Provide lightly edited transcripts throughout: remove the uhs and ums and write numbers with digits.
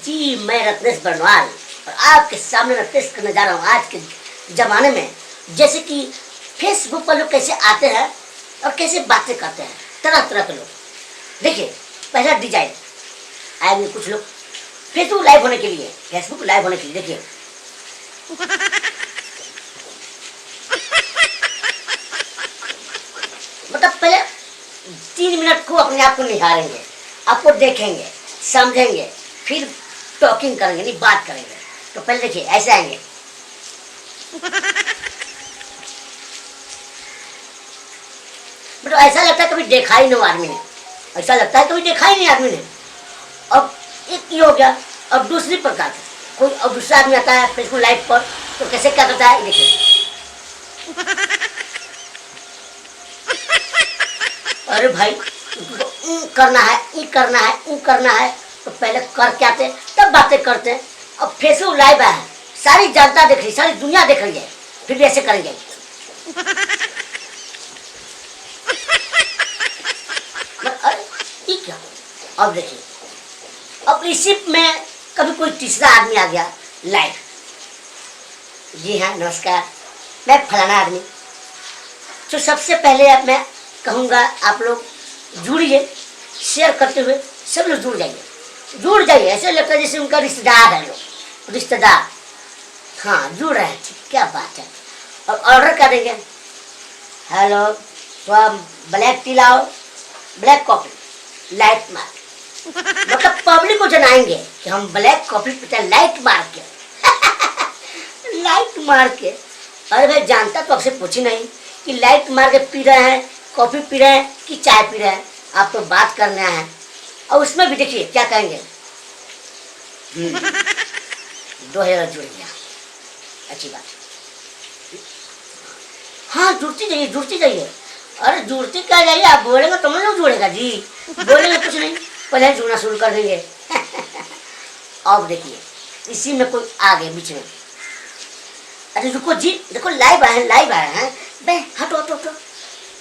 जी मैं रत्नेश बर्नवाल और आपके सामने मैं पेश करने जा रहा हूँ आज के ज़माने में जैसे कि फेसबुक पर लोग कैसे आते हैं और कैसे बातें करते हैं, तरह तरह के लोग। देखिए पहला डिजाइन आएंगे कुछ लोग फेसबुक लाइव होने के लिए, फेसबुक लाइव होने के लिए देखिए मतलब पहले 3 मिनट को अपने आप को निहारेंगे, आपको देखेंगे, समझेंगे, फिर टॉकिंग करेंगे, नहीं बात करेंगे। तो पहले देखिए ऐसे आएंगे मतलब ऐसा लगता है कभी देखा ही नहीं आदमी ने, ऐसा लगता है कभी देखा ही नहीं आदमी ने। अब एक ये हो गया। अब दूसरी प्रकार का कोई अब दूसरा आदमी आता है फेसबुक लाइव पर, तो कैसे क्या करता है देखिए। अरे भाई करना है, ई करना है, ऊ करना है, तो पहले कर के आते तब बातें करते हैं। अब फेसबुक लाइव है, सारी जनता देख रही, सारी दुनिया देख रही है, फिर भी ऐसे करेंगे। अरे ये क्या? अब देखिए, अब इसी में कभी कोई तीसरा आदमी आ गया लाइव। जी हाँ नमस्कार, मैं फलाना आदमी। तो सबसे पहले मैं कहूँगा आप लोग जुड़िए, शेयर करते हुए सब लोग जुड़ जाइए। ऐसे लगता है जैसे उनका रिश्तेदार है, लोग रिश्तेदार। हाँ जुड़ रहे हैं, क्या बात है। और ऑर्डर कर देंगे, हेलो तो ब्लैक टी लाओ, ब्लैक कॉफी लाइट मार, मतलब पब्लिक को जनाएंगे कि हम ब्लैक कॉफी पीते हैं लाइट मार के। लाइट मार के। अरे भाई जानता तो आपसे पूछी नहीं कि लाइट मार के पी रहे हैं, कॉफी पी रहे हैं कि चाय पी रहे हैं, आप तो बात करना है। और उसमें भी देखिए क्या कहेंगे, 2000 जुड़ गया, अच्छी बात। हाँ जुड़ती जाइए। अरे जुड़ती क्या जाइए, आप बोलेंगे तो मैं जुड़ेगा जी, बोलेंगे कुछ नहीं, पहले जुड़ना शुरू कर देंगे। अब देखिए इसी में कोई आ गए बीच में, अरे रुको जी, देखो लाइव आए हैं बे, हटो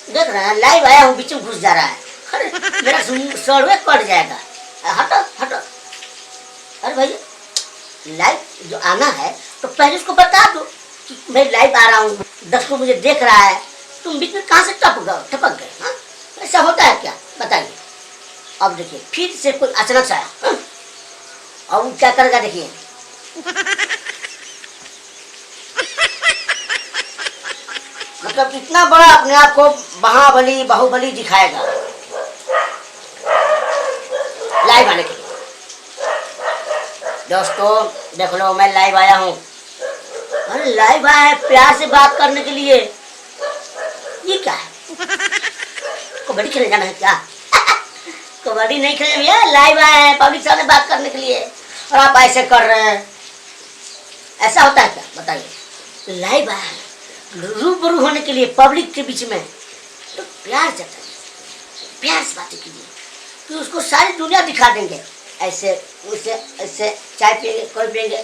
देख रहे हैं लाइव आया हूँ, बीच में घुस जा रहा है। अरे मेरा सर्वे कट जाएगा, हटो। अरे भाई लाइव जो आना है तो पहले उसको बता दो कि मैं लाइव आ रहा हूँ, 10 को मुझे देख रहा है, तुम बीच में कहाँ से टपक गए। हाँ ऐसा होता है क्या, बताइए। अब देखिए फिर से कोई अचानक से आया, और वो क्या करेगा देखिए। मतलब इतना बड़ा अपने आप को बाहुबली दिखाएगा लाइव आने के लिए। दोस्तों देख लो मैं लाइव आया हूँ। अरे लाइव आया है प्यार से बात करने के लिए, ये क्या है? कबड्डी खेलने जाना है क्या? कबड्डी नहीं खेलने भैया, लाइव आए हैं पब्लिक सामने बात करने के लिए, और आप ऐसे कर रहे हैं। ऐसा होता है क्या, बताइए। लाइव आया है रूबरू होने के लिए पब्लिक के बीच में, तो प्यार जताइए, प्यार से बातें कीजिए, तो उसको सारी दुनिया दिखा देंगे। ऐसे उसे ऐसे चाय पियेंगे, कॉफी पियेंगे,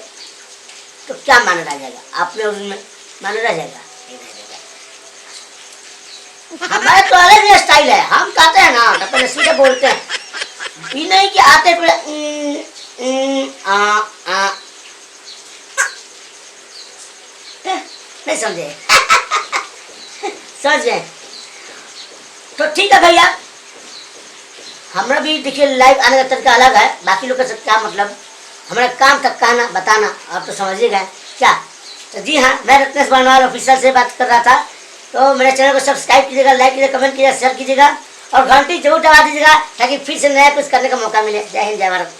तो क्या माना रह जाएगा आप में, उसमें माना रह जाएगा, नहीं रह जाएगा। हमारे तो अलग ही स्टाइल है, हम कहते हैं ना तो पहले सीधे बोलते हैं, ये नहीं कि आते नहीं समझे। समझ गए तो ठीक है भैया। हमारा भी देखिए लाइव आने का तरीका अलग है, बाकी लोग का क्या मतलब, हमारा काम तक कहना बताना, आप तो समझ ही गए क्या। तो जी हाँ मैं रत्नेश बर्नवाल ऑफिशियल से बात कर रहा था। तो मेरे चैनल को सब्सक्राइब कीजिएगा, लाइक कीजिएगा, कमेंट कीजिएगा, शेयर कीजिएगा और घंटी जरूर दबा दीजिएगा ताकि फिर से नया कुछ करने का मौका मिले। जय हिंद जय भारत।